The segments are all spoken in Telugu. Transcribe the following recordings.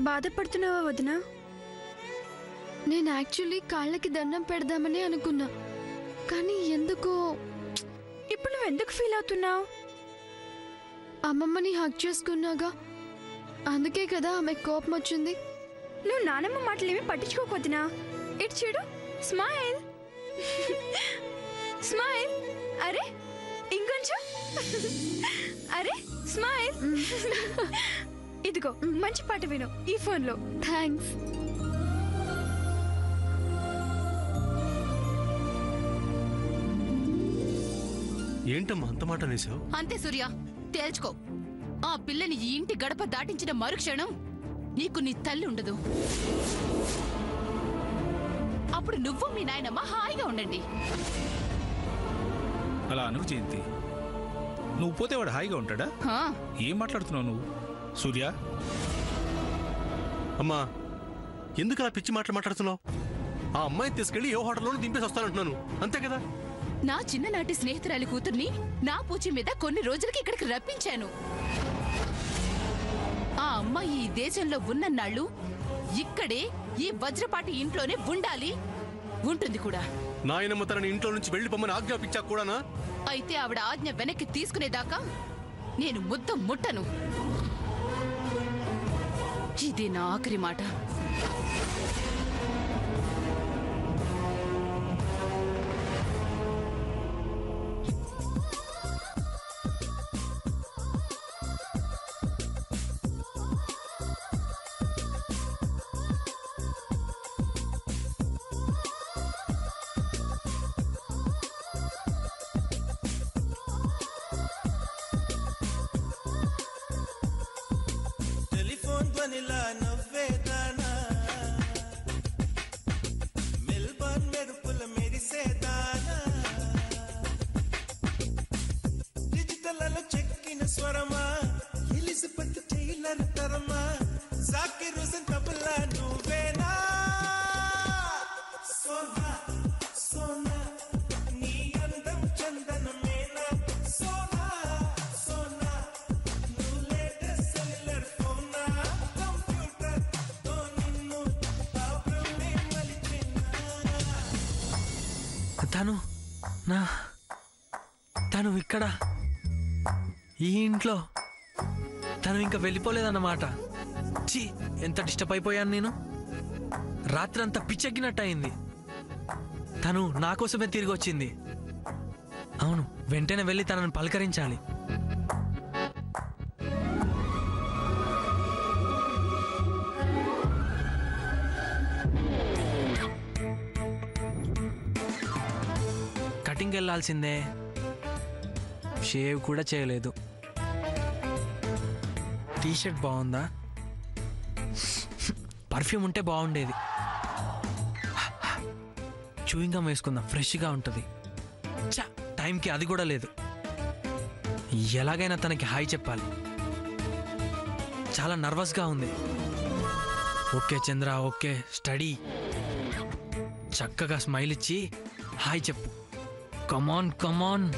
బాధపడుతున్నావా వదినా? నేను యాక్చువల్లీ కాళ్ళకి దండం పెడదామని అనుకున్నా, కానీ ఎందుకో. ఇప్పుడు నువ్వు ఎందుకు ఫీల్ అవుతున్నావు? అమ్మమ్మని హక్ చేసుకున్నాగా, అందుకే కదా ఆమె కోపం వచ్చింది. నువ్వు నానమ్మ మాటలేమీ పట్టించుకోకపోతున్నా. ఇటు చూడు, స్మైల్ స్మైల్. అరే ఇంకొంచెం. అరే స్మైల్. ఇదిగో మంచి పాట విను ఈ ఫోన్లో. థ్యాంక్స్. ఏంటమ్మా అంత మాట అనేసావు? అంతే సూర్య, తేల్చుకో. ఆ పిల్లని ఈ ఇంటి గడప దాటించిన మరుక్షణం నీకు నీ తల్లి ఉండదు. అప్పుడు నువ్వు మీ నాయనమ్మ హాయిగా ఉండండి. అలా అనుకు జయంతి, నువ్వు పోతే వాడు హాయిగా ఉంటాడా? ఏం మాట్లాడుతున్నావు నువ్వు సూర్య? అమ్మా ఎందుకు అలా పిచ్చి మాటలు మాట్లాడుతున్నావు? ఆ అమ్మాయిని తీసుకెళ్లి ఏ హోటల్లోనూ దింపేసి వస్తానంటున్నాను, అంతే కదా? నా చిన్ననాటి స్నేహితురాలి కూతుర్ని నా పూచి మీద కొన్ని రోజులకి ఇక్కడికి రప్పించాను. ఆ అమ్మాయి ఈ దేశంలో ఉన్నన్నాళ్ళు ఇక్కడే ఈ వజ్రపాటి ఇంట్లోనే ఉండాలి, ఉంటుంది కూడా. నాయనమ్మ తనని ఇంట్లో నుంచి వెళ్లిపోమని ఆజ్ఞాపించా కూడానా? అయితే ఆవిడ ఆజ్ఞ వెనక్కి తీసుకునేదాకా నేను ముద్ద ముట్టను. ఇది నా ఆఖరి మాట. తను ఇక్కడ ఈ ఇంట్లో తను ఇంకా వెళ్ళిపోలేదన్నమాట. ఛీ, ఎంత డిస్టర్బ్ అయిపోయాను నేను. రాత్రంతా పిచ్చెక్కినట్టు అయింది. తను నా కోసమే తిరిగి వచ్చింది. అవును, వెంటనే వెళ్ళి తనను పలకరించాలి. కటింగ్ వెళ్ళాల్సిందే, షేవ్ కూడా చేయలేదు. టీషర్ట్ బాగుందా? పర్ఫ్యూమ్ ఉంటే బాగుండేది. చూయింగ్ గమ్ వేసుకుందాం, ఫ్రెష్గా ఉంటుంది. చా, టైంకి అది కూడా లేదు. ఎలాగైనా తనకి హాయ్ చెప్పాలి. చాలా నర్వస్గా ఉంది. ఓకే చంద్ర, ఓకే స్టడీ. చక్కగా స్మైల్ ఇచ్చి హాయ్ చెప్పు. కమాన్ కమాన్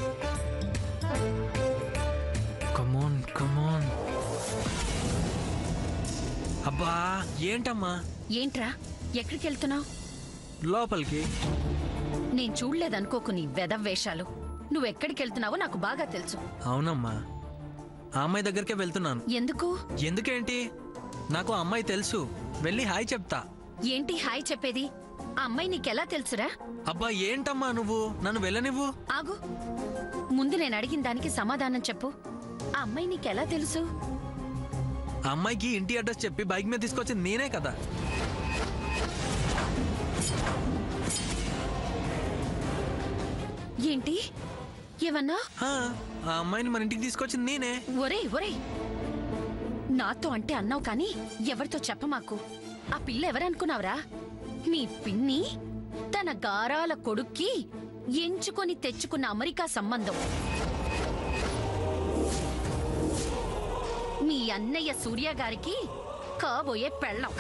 కమాన్ కమాన్. అబ్బా ఏంటమ్మా? ఏంట్రా, ఎక్కడికి వెళ్తున్నావు? లోపలికి. నేను చూడలేదనుకోకు నీ వెధవేషాలు. నువ్వెక్కడికి వెళ్తున్నావో నాకు బాగా తెలుసు. అవునమ్మా, ఆ అమ్మాయి దగ్గరికే వెళ్తున్నాను. ఎందుకు? ఎందుకేంటి, నాకు ఆ అమ్మాయి తెలుసు. వెళ్ళి హాయ్ చెప్తా. ఏంటి హాయ్ చెప్పేది? ఆ అమ్మాయి నీకెలా తెలుసురా? అబ్బా ఏంటమ్మా నువ్వు, నన్ను వెళ్ళనివ్వు. ఆగు, ముందు నేను అడిగిన దానికి సమాధానం చెప్పు. ఆ అమ్మాయి నీకెలా తెలుసు? ఆ అమ్మాయికి ఇంటి అడ్రస్ చెప్పి బైక్ మీద తీసుకొచ్చింది నేనే కదా. ఏంటి ఏమన్నా? ఆ అమ్మాయిని మన ఇంటికి తీసుకొచ్చింది నేనే. ఒరే ఒరే, నాతో అంటే అన్నావు కానీ ఎవరితో చెప్పమాకు. ఆ పిల్ల ఎవరనుకున్నావురా? మీ పిన్ని తన గారాల కొడుక్కి ఎంచుకొని తెచ్చుకున్న అమెరికా సంబంధం. మీ అన్నయ్య సూర్య గారికి కాబోయే పెళ్ళం.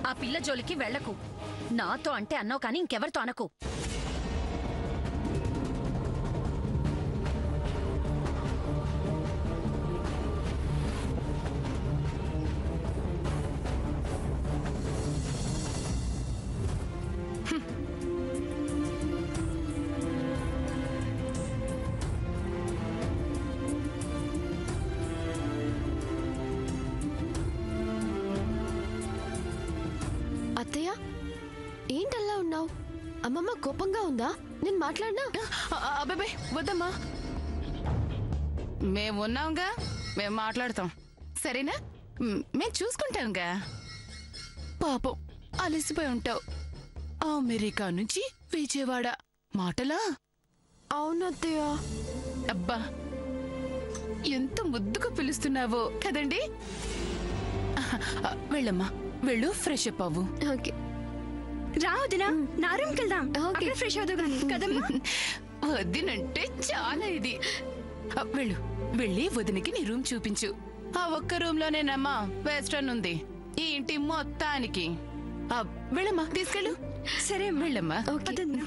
ఆ పిల్ల జోలికి వెళ్లకు. నాతో అంటే అన్నావు కానీ ఇంకెవరితో అనకు. అత్తయ్య ఏంటల్లా ఉన్నావు? అమ్మమ్మ కోపంగా ఉందా? నేను మాట్లాడినా? అబ్బాయి వద్దమ్మా, మేమున్నాంగా, మేము మాట్లాడతాం సరేనా? మేము చూసుకుంటాంగా. పాపం అలసిపోయి ఉంటావు. అమెరికా నుంచి విజయవాడ మాటలా? అవును అత్తయ్య. అబ్బా ఎంత ముద్దుగా పిలుస్తున్నావో కదండి. వెళ్ళమ్మా, వెళ్ళు, ఫ్రెష్ అప్ అవ్వు. ఓకే రా వదినా, నా రూమ్కి వెళ్దాం. ఓకే. ఫ్రెష్ అవుతావు కానీ కదమ్మా. వదినంటే చాలా ఇది. వెళ్ళు, వెళ్ళి వదినకి నీ రూమ్ చూపించు. ఆ ఒక్క రూమ్ లోనేనమ్మా వెస్టర్న్ ఉంది ఈ ఇంటి మొత్తానికి. వెళ్ళమ్మా, తీసుకెళ్ళు. సరే అమ్మా. వెళ్ళమ్మా. వదినా.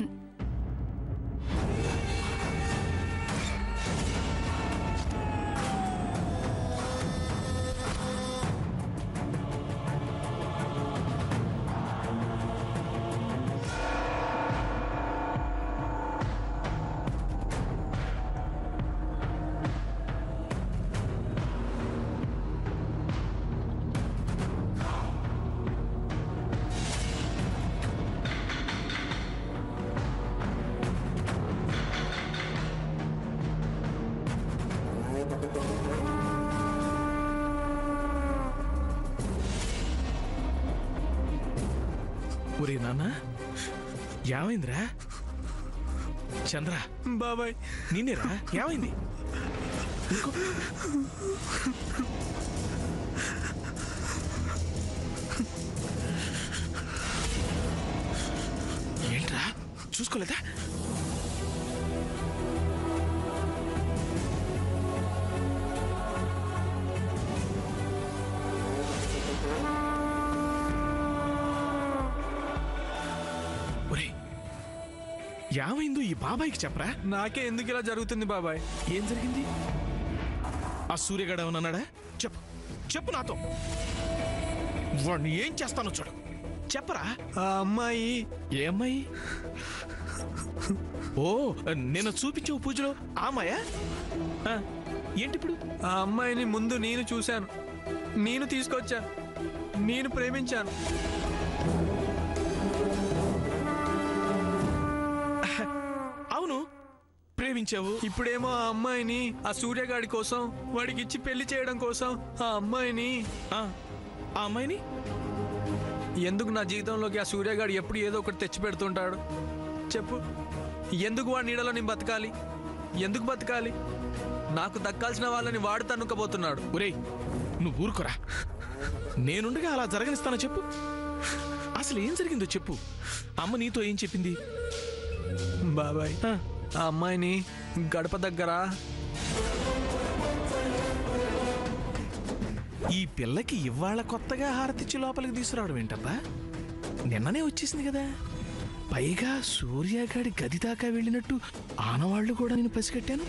ఒరే నాన్న, ఏమైందిరా? చంద్ర బాబాయ్ నిన్నేరా? ఏమైంది? ఏంట్రా చూసుకోలేదా? ఏమైందో ఈ బాబాయ్కి చెప్పరా? నాకే ఎందుకు ఇలా జరుగుతుంది బాబాయ్? ఏం జరిగింది? ఆ సూర్యగడ ఏమన్నాడా? చెప్పు, చెప్పు నాతో. వాడిని ఏం చేస్తానో చూడు, చెప్పరా. ఆ అమ్మాయి. ఏ అమ్మాయి? ఓ, నేను చూపించే పూజలో ఆ అమ్మాయా? ఏంటి ఇప్పుడు? ఆ అమ్మాయిని ముందు నేను చూశాను, నేను తీసుకొచ్చాను, నేను ప్రేమించాను. అవును, ప్రేమించావు. ఇప్పుడేమో ఆ అమ్మాయిని ఆ సూర్యగాడి కోసం వాడికి ఇచ్చి పెళ్లి చేయడం కోసం ఆ అమ్మాయిని ఎందుకు నా జీవితంలోకి ఆ సూర్యగాడు ఎప్పుడు ఏదో ఒకటి తెచ్చి పెడుతుంటాడు చెప్పు? ఎందుకు వాడి నీడలో నేను బతకాలి? ఎందుకు బతకాలి? నాకు దక్కాల్సిన వాళ్ళని వాడు తన్నుకపోతున్నాడు. ఒరేయ్, నువ్వు ఊరుకోరా. నేనుండగా అలా జరగనిస్తానా చెప్పు? అసలు ఏం జరిగిందో చెప్పు. అమ్మ నీతో ఏం చెప్పింది? బాబాయ్, ఆ అమ్మాయిని గడప దగ్గర ఈ పిల్లకి ఇవాళ కొత్తగా హారతిచ్చి లోపలికి తీసుకురావడం ఏంటబ్బా? నిన్ననే వచ్చేసింది కదా. పైగా సూర్యగాడి గది దాకా వెళ్ళినట్టు ఆనవాళ్లు కూడా నేను పసిగట్టాను.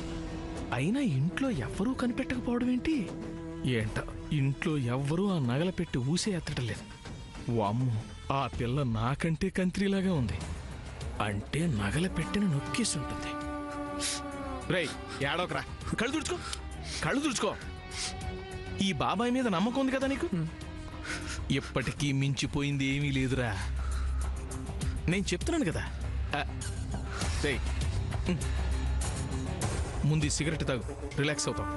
అయినా ఇంట్లో ఎవ్వరూ కనిపెట్టకపోవడం ఏంటి? ఏంట ఇంట్లో ఎవ్వరూ ఆ నగల పెట్టి ఊసే ఎత్తడం లేదు. వామ్మో, ఆ పిల్ల నాకంటే కంత్రీలాగా ఉంది. అంటే నగల పెట్టిన నొక్కేసి ఉంటుంది. రేయ్, ఏడోకరా, కళ్ళు తుడుచుకో, కళ్ళు తుడుచుకో. ఈ బాబాయ్ మీద నమ్మకం ఉంది కదా నీకు? ఎప్పటికీ మించిపోయింది ఏమీ లేదురా. నేను చెప్తున్నాను కదా. రేయ్, ముందు సిగరెట్ తాగు, రిలాక్స్ అవుతాం.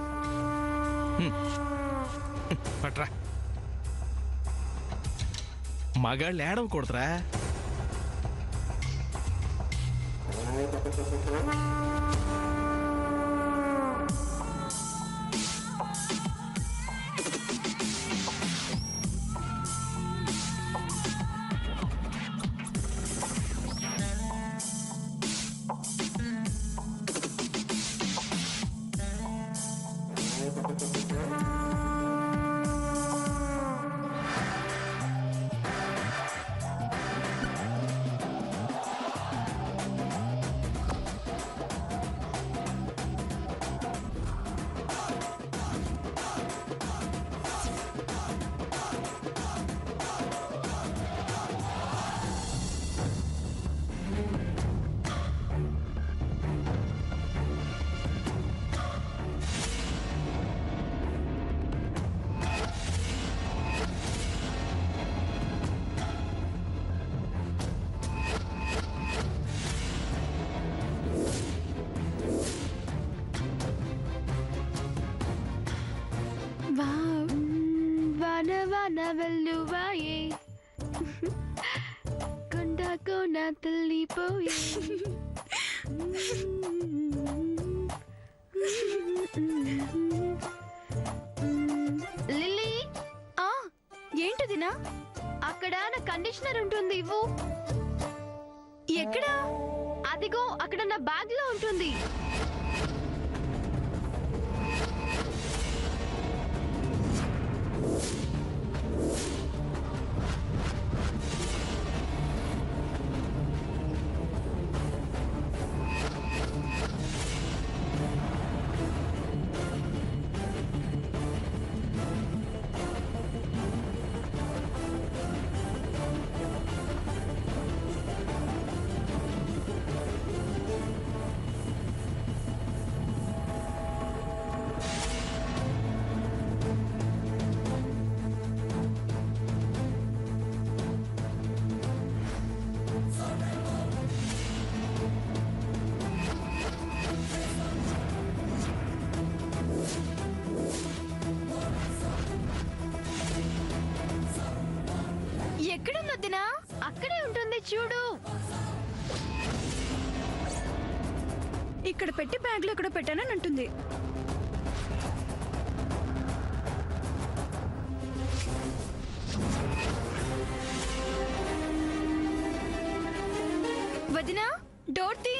పట్రా. మగాళ్ళు ఏడవకూడదురా. వెల్లువాయే కొండకు నా తల్లిపోయే లిల్లీ ఆ ఏంటదినా? అక్కడ నా కండిషనర్ ఉంటుంది, ఇవ్వు. ఎక్కడా? అదిగో అక్కడ నా బ్యాగ్ లో ఉంటుంది. ఎక్కడున్నదినా? అక్కడే ఉంటుంది, చూడు. ఇక్కడ పెట్టి బ్యాగ్లో ఎక్కడ పెట్టానని అంటుంది. వదినా, డోర్ తీ.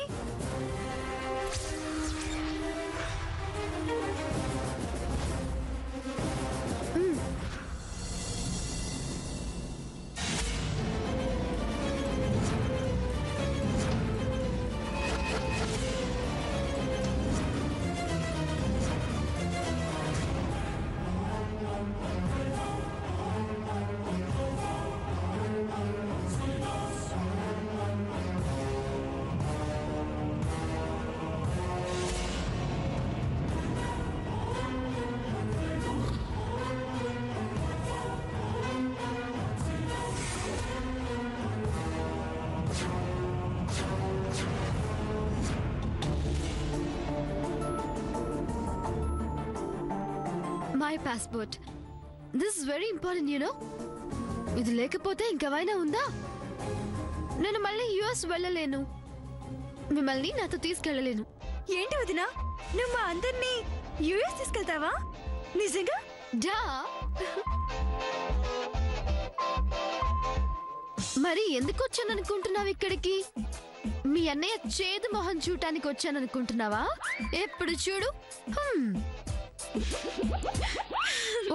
My passport. This is very important, you know. ఇది లేకపోతే ఇంకెవైనా ఉందా? నేను మళ్ళీ యుఎస్ వెళ్ళలేను, మిమ్మల్ని నాతో తీసుకెళ్ళలేను. ఏంటి వదినా, నువ్వు మా అందరినీ యుఎస్ తీసుకెళ్తావా? నిజంగా? డా మరి ఎందుకు వచ్చాననుకుంటున్నావు ఇక్కడికి? మీ అన్నయ్య చేదు మొహం చూడటానికి వచ్చాననుకుంటున్నావా? ఎప్పుడు చూడు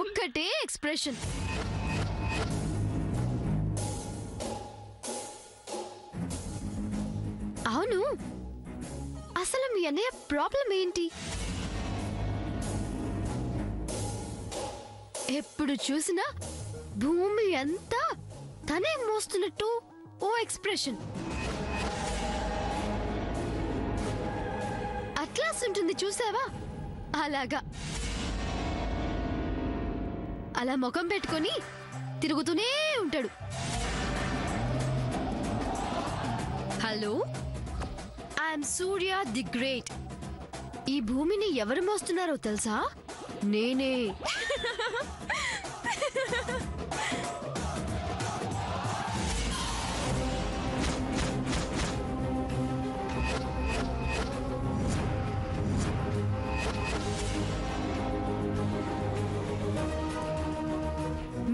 ఒక్కటే ఎక్స్ప్రెషన్. అవును, అసలు మీ అన్నయ్య ప్రాబ్లం ఏంటి? ఎప్పుడు చూసినా భూమి అంతా తనే మోస్తున్నట్టు ఓ ఎక్స్ప్రెషన్. అట్లాస్ ఉంటుంది చూసావా, అలాగా. అలా ముఖం పెట్టుకొని తిరుగుతూనే ఉంటాడు. Hello, I'm Surya the great. ఈ భూమిని ఎవరు మోస్తున్నారో తెలుసా? నేనే.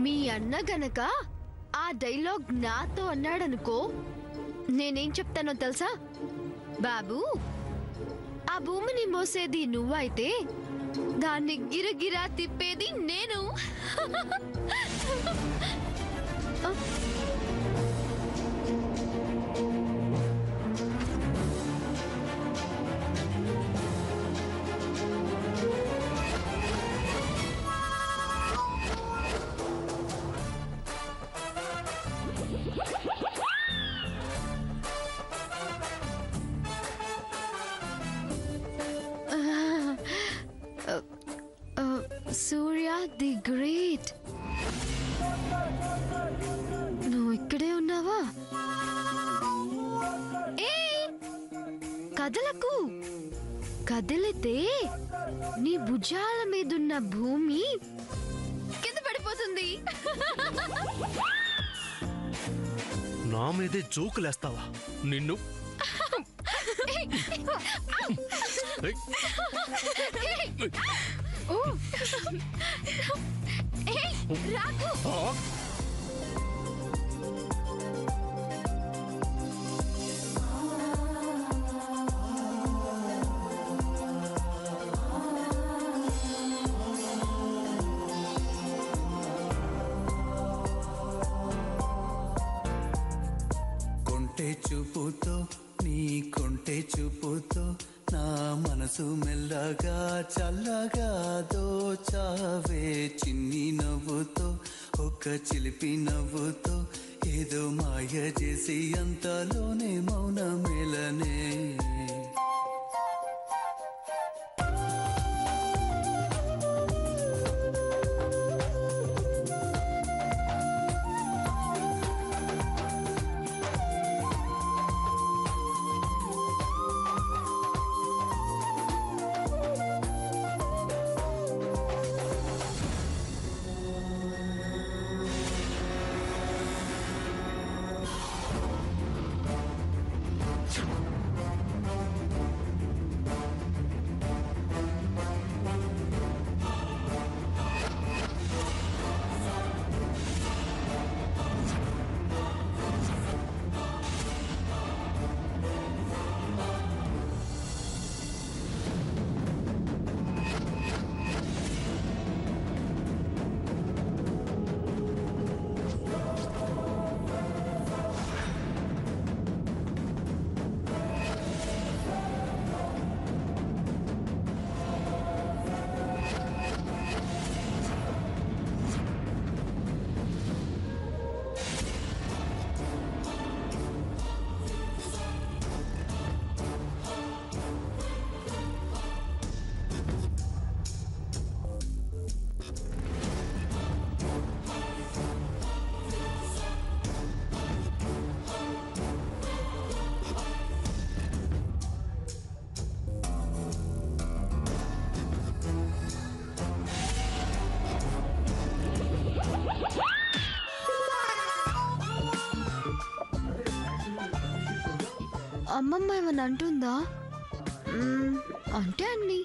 మీ అన్న గనక ఆ డైలాగ్ నాతో అన్నాడనుకో, నేనేం చెప్తానో తెలుసా? బాబు, ఆ భూమిని మోసేది నువ్వైతే దాన్ని గిరగిరా తిప్పేది నేను. సూర్య ది గ్రేట్, నువ్వు ఇక్కడే ఉన్నావా? ఏ కదలకు, కదిలితే నీ భుజాల మీదున్న భూమి కింద పడిపోతుంది. నా మీదే జోకులేస్తావా నిన్ను? చూపుతో నీ కొంటె చూపుతో నా మనసు మెల్లగా చల్లగా దోచావే చిన్ని నవ్వుతో ఒక చిలిపి నవ్వుతో ఏదో మాయ చేసి అంతలోనే మౌనమేలనే అమ్మమ్మ ఏమన్నా అంటుందా? అంటే అన్ని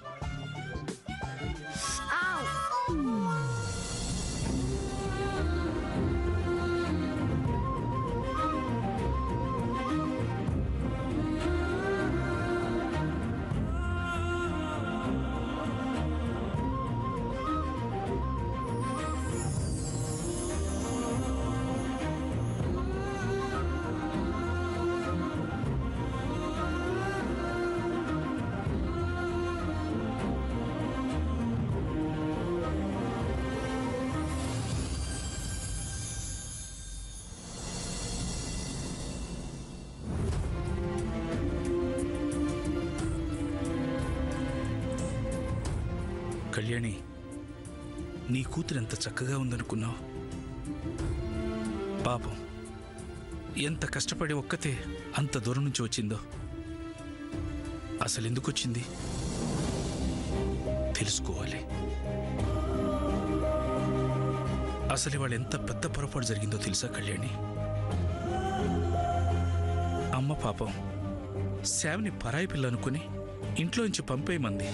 కళ్యాణి, నీ కూతురు ఎంత చక్కగా ఉందనుకున్నావు? పాపం ఎంత కష్టపడి ఒక్కతే అంత దూరం నుంచి వచ్చిందో. అసలు ఎందుకు వచ్చింది తెలుసుకోవాలి. అసలు వాళ్ళు ఎంత పెద్ద పొరపాటు జరిగిందో తెలుసా కళ్యాణి? అమ్మ పాపం శామ్ని పరాయి పిల్ల అనుకుని ఇంట్లో నుంచి పంపేయమంది.